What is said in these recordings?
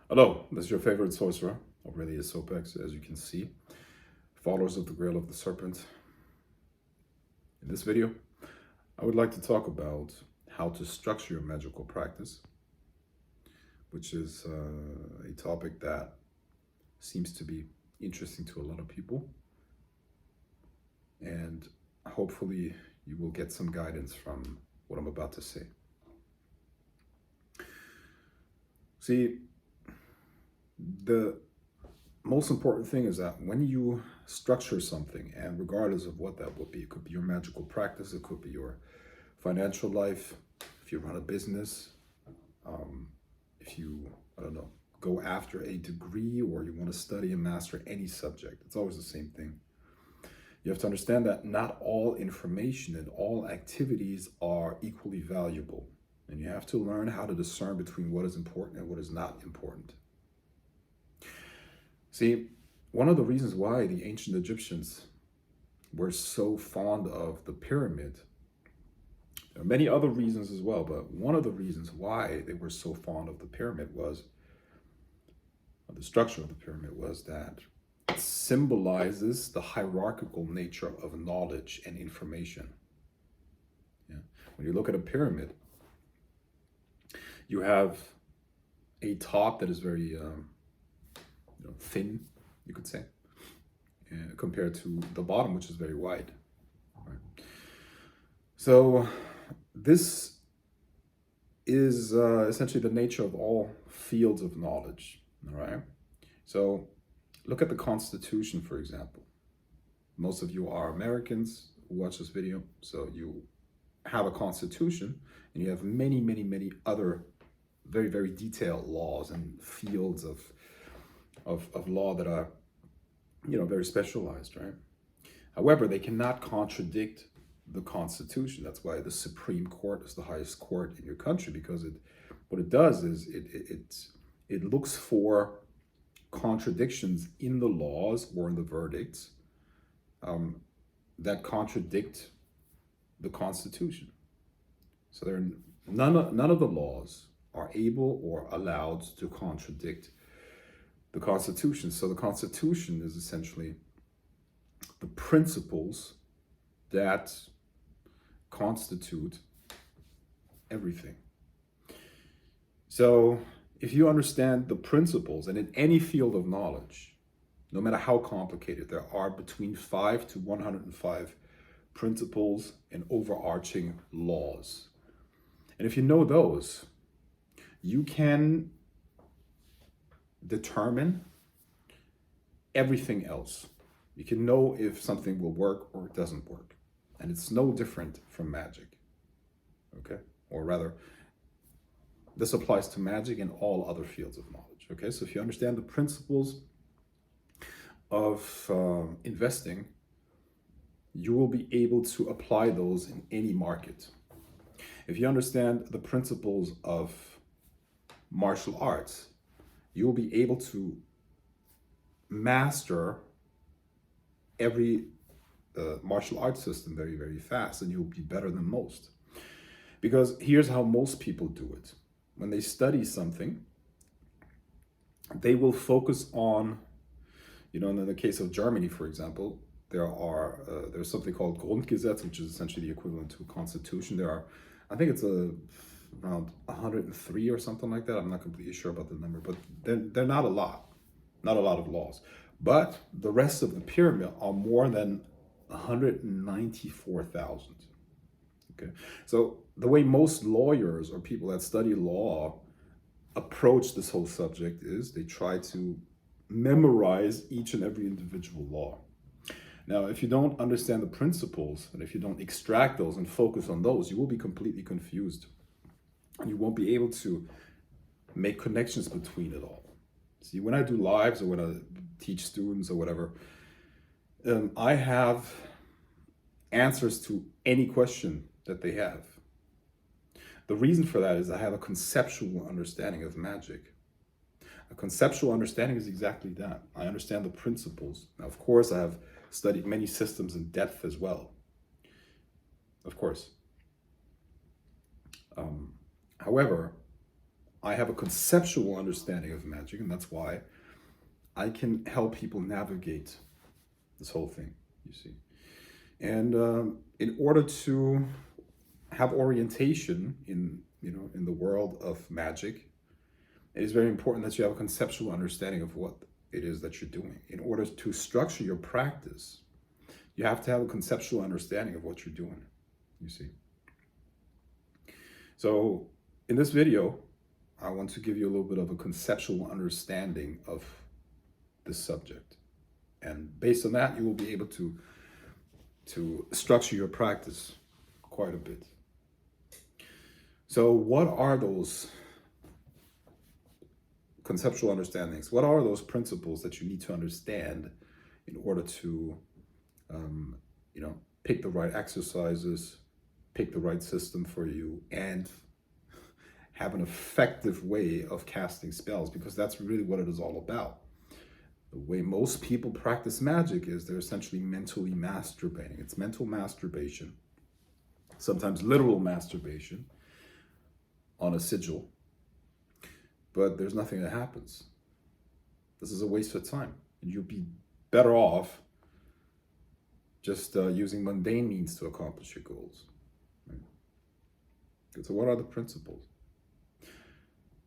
Hello, this is your favorite sorcerer, Aurelius Sopex, as you can see, followers of the Grail of the Serpent. In this video, I would like to talk about how to structure your magical practice, which is a topic that seems to be interesting to a lot of people. And hopefully you will get some guidance from what I'm about to say. See, the most important thing is that when you structure something, and regardless of what that would be, it could be your magical practice, it could be your financial life, if you run a business, if you, I don't know, go after a degree or you want to study and master any subject, it's always the same thing. You have to understand that not all information and all activities are equally valuable. And you have to learn how to discern between what is important and what is not important. See, one of the reasons why the ancient Egyptians were so fond of the pyramid, there are many other reasons as well, but one of the reasons why they were so fond of the pyramid was, the structure of the pyramid was that it symbolizes the hierarchical nature of knowledge and information. Yeah. When you look at a pyramid, you have a top that is very thin, you could say, compared to the bottom, which is very wide. Right? So this is essentially the nature of all fields of knowledge. All right. So look at the Constitution, for example. Most of you are Americans who watch this video, so you have a Constitution, and you have many, many, many other very, very detailed laws and fields of law that are, very specialized, right? However, they cannot contradict the Constitution. That's why the Supreme Court is the highest court in your country, because what it does is it looks for contradictions in the laws or in the verdicts that contradict the Constitution. So none of the laws are able or allowed to contradict the Constitution. So the Constitution is essentially the principles that constitute everything. So if you understand the principles, and in any field of knowledge, no matter how complicated, there are between 5 to 105 principles and overarching laws. And if you know those, you can determine everything else. You can know if something will work or it doesn't work. And it's no different from magic. Okay? Or rather, this applies to magic and all other fields of knowledge. Okay? So if you understand the principles of investing, you will be able to apply those in any market. If you understand the principles of martial arts, you will be able to master every martial arts system very, very fast, and you'll be better than most. Because here's how most people do it. When they study something, they will focus on, in the case of Germany, for example, there's something called Grundgesetz, which is essentially the equivalent to a constitution. There are, I think it's around 103 or something like that. I'm not completely sure about the number, but they're not a lot of laws. But the rest of the pyramid are more than 194,000. Okay, so the way most lawyers or people that study law approach this whole subject is they try to memorize each and every individual law. Now, if you don't understand the principles, and if you don't extract those and focus on those, you will be completely confused. You won't be able to make connections between it all. See, when I do lives or when I teach students or whatever, I have answers to any question that they have. The reason for that is I have a conceptual understanding of magic. A conceptual understanding is exactly that. I understand the principles. Now, of course, I have studied many systems in depth as well. Of course. However, I have a conceptual understanding of magic, and that's why I can help people navigate this whole thing, you see. And in order to have orientation in, in the world of magic, it is very important that you have a conceptual understanding of what it is that you're doing. In order to structure your practice, you have to have a conceptual understanding of what you're doing, you see. So in this video, I want to give you a little bit of a conceptual understanding of this subject. And based on that, you will be able to structure your practice quite a bit. So what are those conceptual understandings? What are those principles that you need to understand in order to, pick the right exercises, pick the right system for you, and have an effective way of casting spells? Because that's really what it is all about. The way most people practice magic is they're essentially mentally masturbating. It's mental masturbation, sometimes literal masturbation on a sigil, but there's nothing that happens. This is a waste of time. And you'd be better off just using mundane means to accomplish your goals. Right? So what are the principles?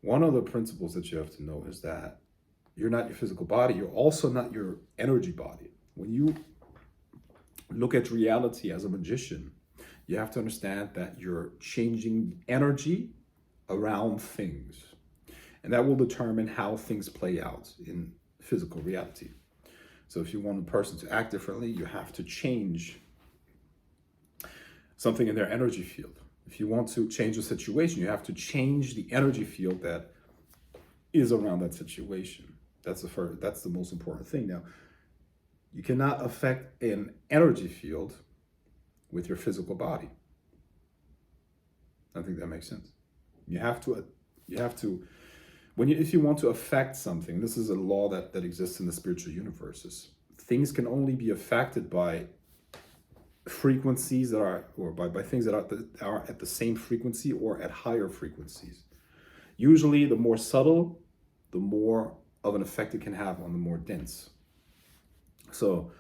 One of the principles that you have to know is that you're not your physical body. You're also not your energy body. When you look at reality as a magician, you have to understand that you're changing energy around things. And that will determine how things play out in physical reality. So if you want a person to act differently, you have to change something in their energy field. If you want to change a situation, you have to change the energy field that is around that situation. That's the most important thing. Now, you cannot affect an energy field with your physical body. I think that makes sense. If you want to affect something, this is a law that exists in the spiritual universes. Things can only be affected by frequencies by things that are at the same frequency or at higher frequencies. Usually, the more subtle, the more of an effect it can have on the more dense. So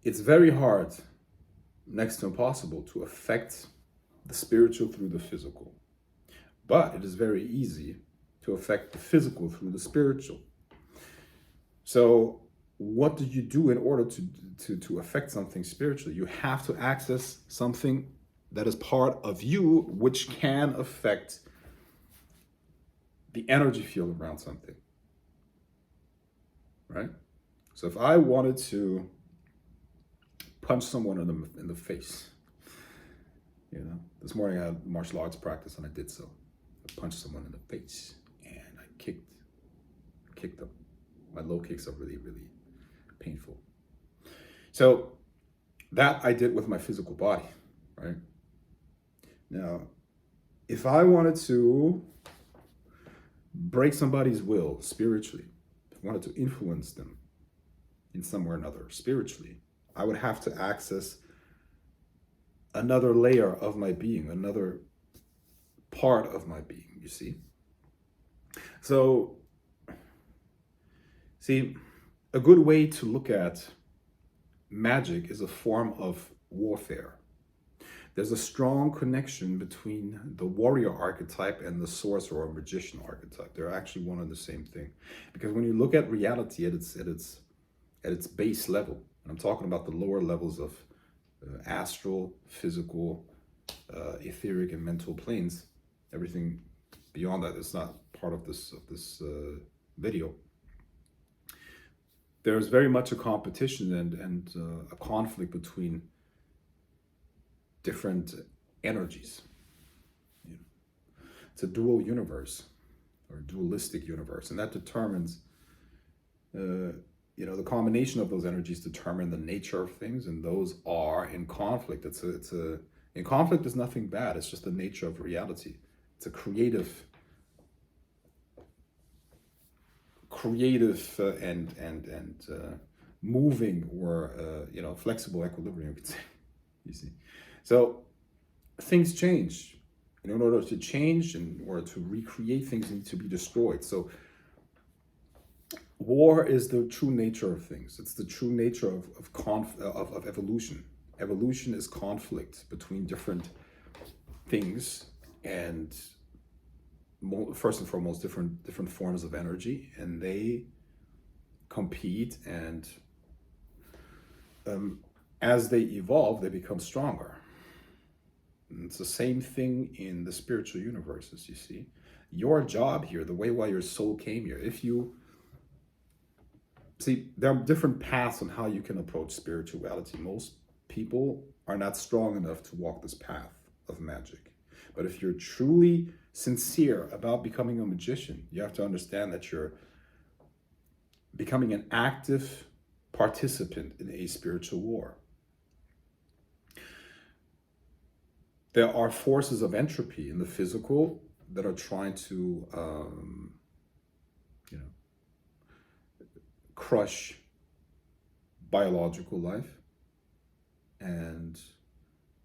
it's very hard, next to impossible, to affect the spiritual through the physical. But it is very easy to affect the physical through the spiritual. So what do you do in order to affect something spiritually? You have to access something that is part of you, which can affect the energy field around something, right? So if I wanted to punch someone in the face, this morning I had martial arts practice and I did so. I punched someone in the face and I kicked them. My low kicks are really, really painful. So that I did with my physical body, right? Now, if I wanted to break somebody's will spiritually, if I wanted to influence them in some way or another spiritually, I would have to access another layer of my being, another part of my being, you see? So, a good way to look at magic is a form of warfare. There's a strong connection between the warrior archetype and the sorcerer or magician archetype. They're actually one and the same thing. Because when you look at reality at its base level, and I'm talking about the lower levels of astral, physical, etheric, and mental planes, everything beyond that is not part of this video. There's very much a competition and a conflict between different energies. It's a dual universe or dualistic universe, and that determines, the combination of those energies determine the nature of things, and those are in conflict. In conflict is nothing bad. It's just the nature of reality. It's a creative and moving or flexible equilibrium, you could say. You see, so things change. And in order to change, in order to recreate, things need to be destroyed. So war is the true nature of things. It's the true nature of evolution. Evolution is conflict between different things, and first and foremost, different forms of energy, and they compete, and as they evolve, they become stronger. And it's the same thing in the spiritual universes, you see. Your job here, the way why your soul came here, if you see, there are different paths on how you can approach spirituality. Most people are not strong enough to walk this path of magic. But if you're truly sincere about becoming a magician, you have to understand that you're becoming an active participant in a spiritual war. There are forces of entropy in the physical that are trying to, crush biological life. And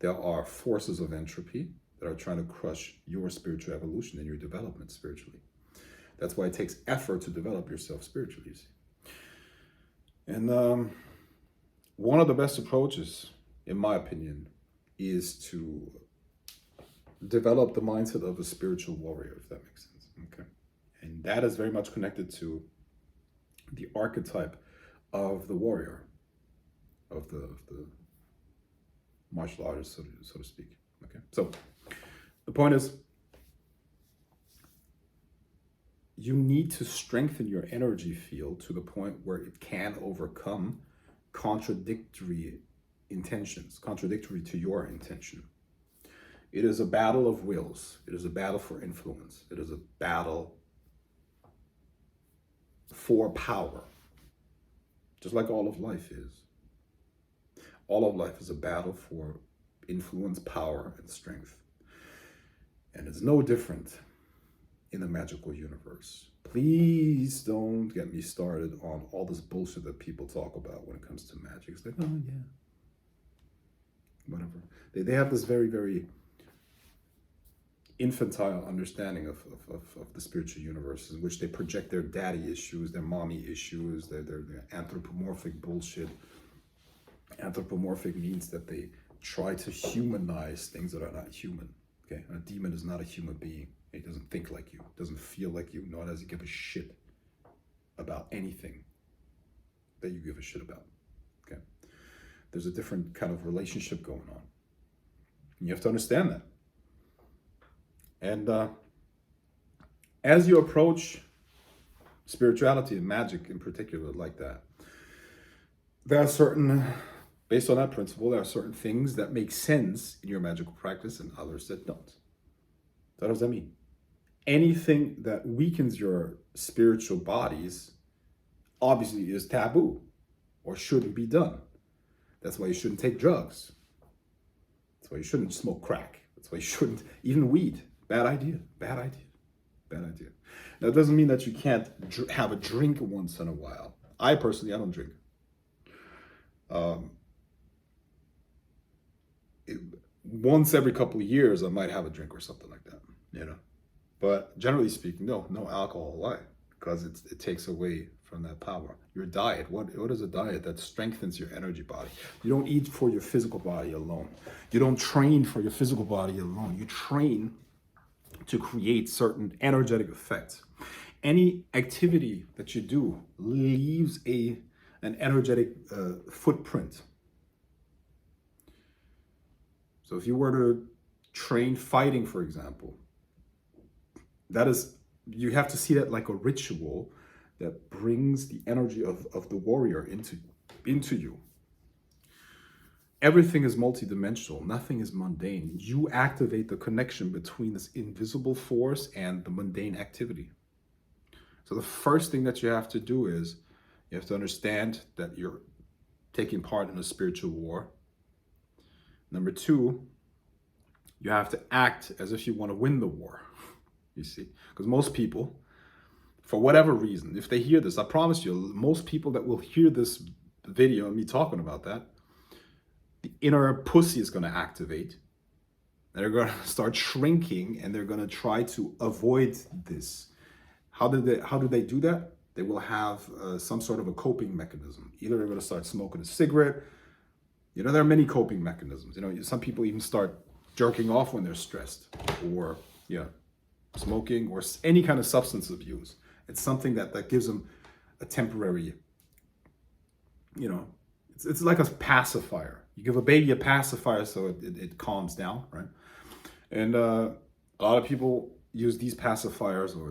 there are forces of entropy that are trying to crush your spiritual evolution and your development spiritually. That's why it takes effort to develop yourself spiritually, you see. And one of the best approaches, in my opinion, is to develop the mindset of a spiritual warrior, if that makes sense. Okay. And that is very much connected to the archetype of the warrior, of the martial artist, so to speak. Okay. So the point is, you need to strengthen your energy field to the point where it can overcome contradictory intentions, contradictory to your intention. It is a battle of wills. It is a battle for influence. It is a battle for power, just like all of life is. All of life is a battle for influence, power, and strength. And it's no different in the magical universe. Please don't get me started on all this bullshit that people talk about when it comes to magic. It's like, oh yeah, whatever. They have this very, very infantile understanding of the spiritual universe, in which they project their daddy issues, their mommy issues, their anthropomorphic bullshit. Anthropomorphic means that they try to humanize things that are not human. Okay, a demon is not a human being. It doesn't think like you, doesn't feel like you, nor does it give a shit about anything that you give a shit about. Okay, there's a different kind of relationship going on. And you have to understand that. And as you approach spirituality and magic in particular like that, there are certain, based on that principle, there are certain things that make sense in your magical practice and others that don't. So what does that mean? Anything that weakens your spiritual bodies obviously is taboo or shouldn't be done. That's why you shouldn't take drugs. That's why you shouldn't smoke crack. That's why you shouldn't, even weed. Bad idea, bad idea, bad idea. Now, it doesn't mean that you can't have a drink once in a while. I personally, I don't drink. Once every couple of years, I might have a drink or something like that, you know. But generally speaking, no alcohol. Why? Because it takes away from that power. Your diet, what is a diet that strengthens your energy body? You don't eat for your physical body alone. You don't train for your physical body alone. You train to create certain energetic effects. Any activity that you do leaves an energetic footprint. So if you were to train fighting, for example, you have to see that like a ritual that brings the energy of the warrior into you. Everything is multidimensional. Nothing is mundane. You activate the connection between this invisible force and the mundane activity. So the first thing that you have to do is you have to understand that you're taking part in a spiritual war. Number two, you have to act as if you want to win the war, you see? Because most people, for whatever reason, if they hear this, I promise you, most people that will hear this video and me talking about that, the inner pussy is going to activate. They're going to start shrinking, and they're going to try to avoid this. How do they do that? They will have some sort of a coping mechanism. Either they're going to start smoking a cigarette. There are many coping mechanisms. Some people even start jerking off when they're stressed, or smoking, or any kind of substance abuse. It's something that gives them a temporary, it's like a pacifier. You give a baby a pacifier so it calms down, right? And a lot of people use these pacifiers, or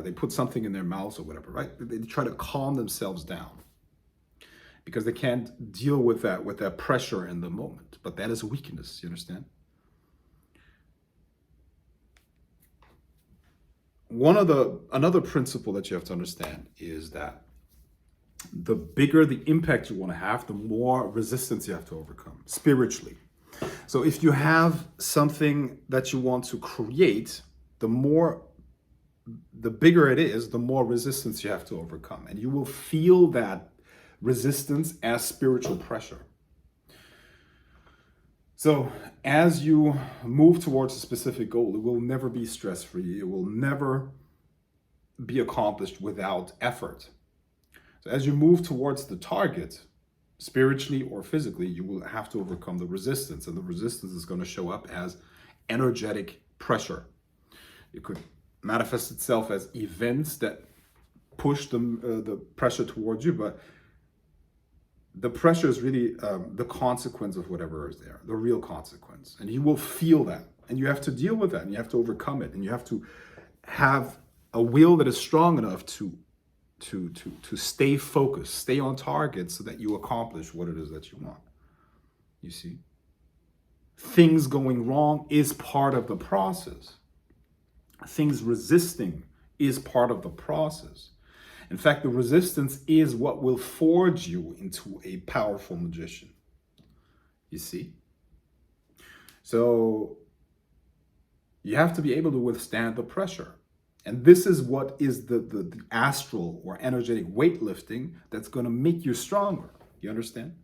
they put something in their mouths or whatever, right? They try to calm themselves down because they can't deal with that pressure in the moment. But that is weakness, you understand? Another principle that you have to understand is that the bigger the impact you want to have, the more resistance you have to overcome spiritually. So if you have something that you want to create, the bigger it is, the more resistance you have to overcome. And you will feel that resistance as spiritual pressure. So as you move towards a specific goal, it will never be stress-free. It will never be accomplished without effort. So as you move towards the target, spiritually or physically, you will have to overcome the resistance. And the resistance is going to show up as energetic pressure. It could manifest itself as events that push the pressure towards you, but the pressure is really the consequence of whatever is there, the real consequence. And you will feel that, and you have to deal with that, and you have to overcome it, and you have to have a will that is strong enough to stay focused, stay on target, so that you accomplish what it is that you want. You see? Things going wrong is part of the process. Things resisting is part of the process. In fact, the resistance is what will forge you into a powerful magician. You see? So you have to be able to withstand the pressure. And this is what is the astral or energetic weightlifting that's going to make you stronger. You understand?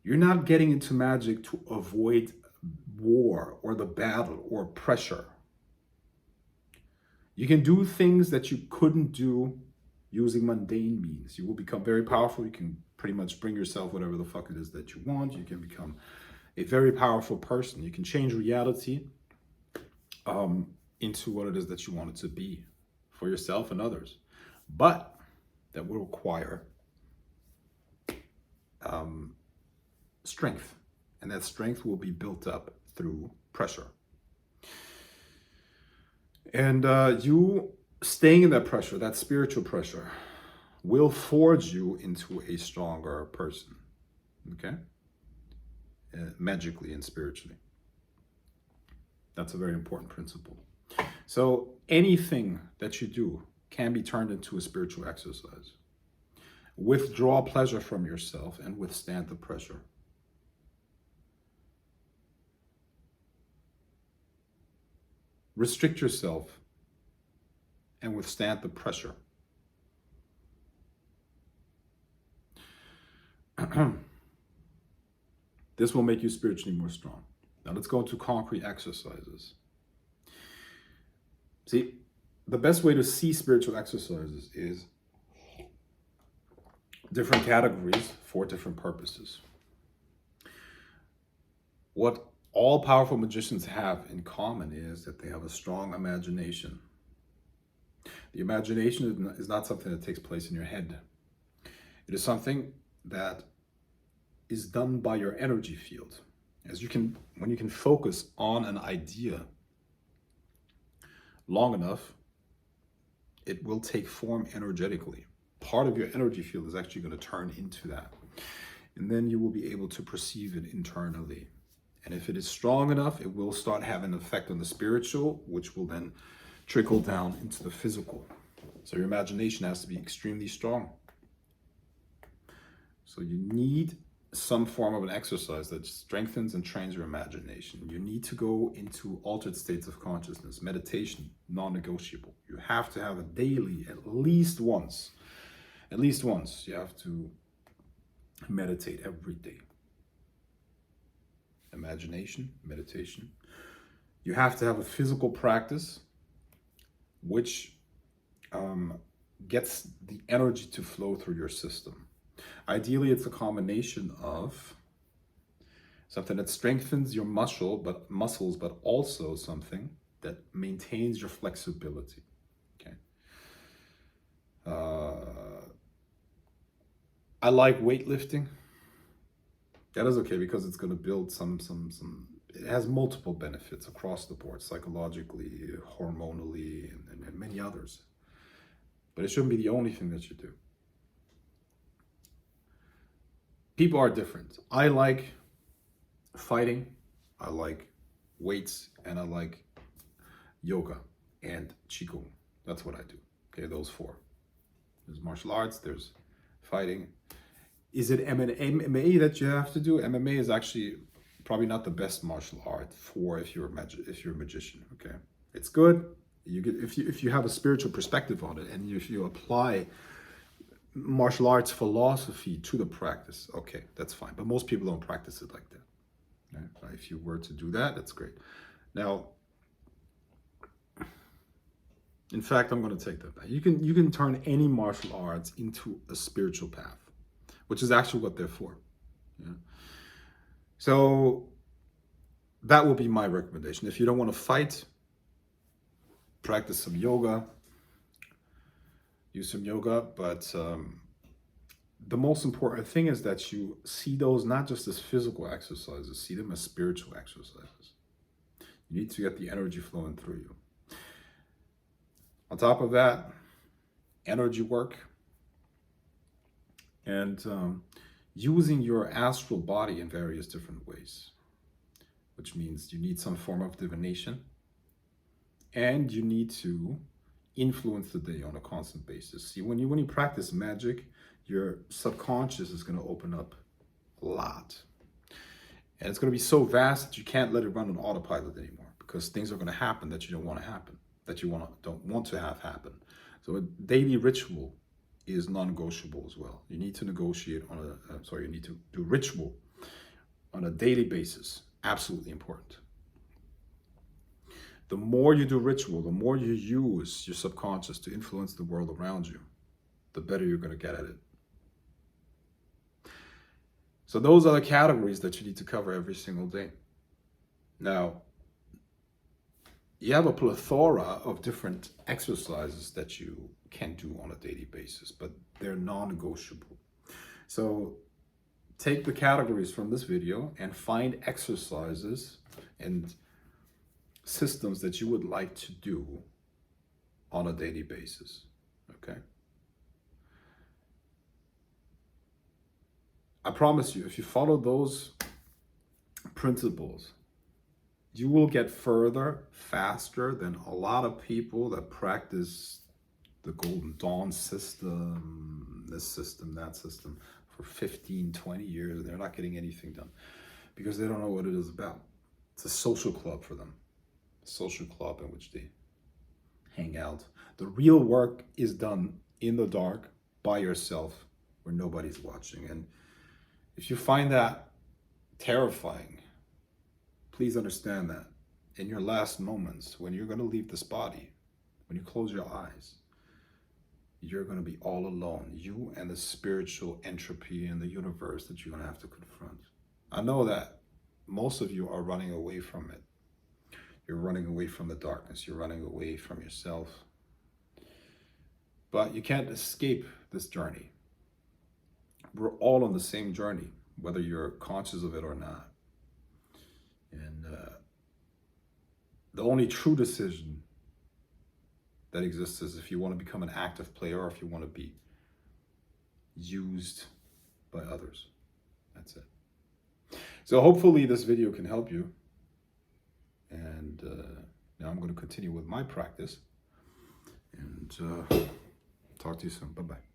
You're not getting into magic to avoid war or the battle or pressure. You can do things that you couldn't do using mundane means. You will become very powerful. You can pretty much bring yourself whatever the fuck it is that you want. You can become a very powerful person. You can change reality into what it is that you want it to be for yourself and others. But that will require strength. And that strength will be built up through pressure. And you staying in that pressure, that spiritual pressure, will forge you into a stronger person, okay? Magically and spiritually. That's a very important principle. So anything that you do can be turned into a spiritual exercise. Withdraw pleasure from yourself and withstand the pressure. Restrict yourself and withstand the pressure. This will make you spiritually more strong. Now let's go into concrete exercises. See, the best way to see spiritual exercises is different categories for different purposes. What all powerful magicians have in common is that they have a strong imagination. The imagination is not something that takes place in your head. It is something that is done by your energy field. When you can focus on an idea long enough, it will take form energetically. Part of your energy field is actually going to turn into that. And then you will be able to perceive it internally. And if it is strong enough, it will start having an effect on the spiritual, which will then trickle down into the physical. So your imagination has to be extremely strong. So you need some form of an exercise that strengthens and trains your imagination. You need to go into altered states of consciousness. Meditation, non-negotiable. You have to have it daily, at least once. At least once. You have to meditate every day. imagination, meditation. You have to have a physical practice, which gets the energy to flow through your system. Ideally, it's a combination of something that strengthens your muscles, but also something that maintains your flexibility. Okay. I like weightlifting. That is okay because it's going to build some. It has multiple benefits across the board, psychologically, hormonally, and many others. But it shouldn't be the only thing that you do. People are different. I like fighting, I like weights, and I like yoga and qigong. That's what I do. Okay, those four. There's martial arts, there's fighting. Is it MMA that you have to do? MMA is actually probably not the best martial art for if you're a magician. Okay, it's good. You get if you have a spiritual perspective on it, and if you apply martial arts philosophy to the practice, okay, that's fine. But most people don't practice it like that. Right? If you were to do that, that's great. Now, in fact, I'm going to take that back. You can turn any martial arts into a spiritual path, which is actually what they're for. Yeah. So that will be my recommendation. If you don't want to fight, practice some yoga, use some yoga, but the most important thing is that you see those not just as physical exercises, see them as spiritual exercises. You need to get the energy flowing through you. On top of that, energy work and using your astral body in various different ways, which means you need some form of divination and you need to influence the day on a constant basis. See, when you practice magic, your subconscious is going to open up a lot. And it's going to be so vast that you can't let it run on autopilot anymore because things are going to happen that you don't want to happen, that you don't want to have happen. So a daily ritual is non-negotiable as well. You need to negotiate on you need to do ritual on a daily basis. Absolutely important. The more you do ritual, the more you use your subconscious to influence the world around you, the better you're going to get at it. So those are the categories that you need to cover every single day. Now, you have a plethora of different exercises that you can do on a daily basis, but they're non-negotiable. So take the categories from this video and find exercises and systems that you would like to do on a daily basis, okay? I promise you, if you follow those principles, you will get further faster than a lot of people that practice the Golden Dawn system, this system, that system, for 15, 20 years. They're not getting anything done because they don't know what it is about. It's a social club for them, a social club in which they hang out. The real work is done in the dark by yourself where nobody's watching. And if you find that terrifying, please understand that in your last moments, when you're going to leave this body, when you close your eyes, you're going to be all alone. You and the spiritual entropy in the universe that you're going to have to confront. I know that most of you are running away from it. You're running away from the darkness. You're running away from yourself. But you can't escape this journey. We're all on the same journey, whether you're conscious of it or not. And the only true decision that exists is if you want to become an active player or if you want to be used by others. That's it. So hopefully this video can help you. And now I'm going to continue with my practice. And talk to you soon. Bye-bye.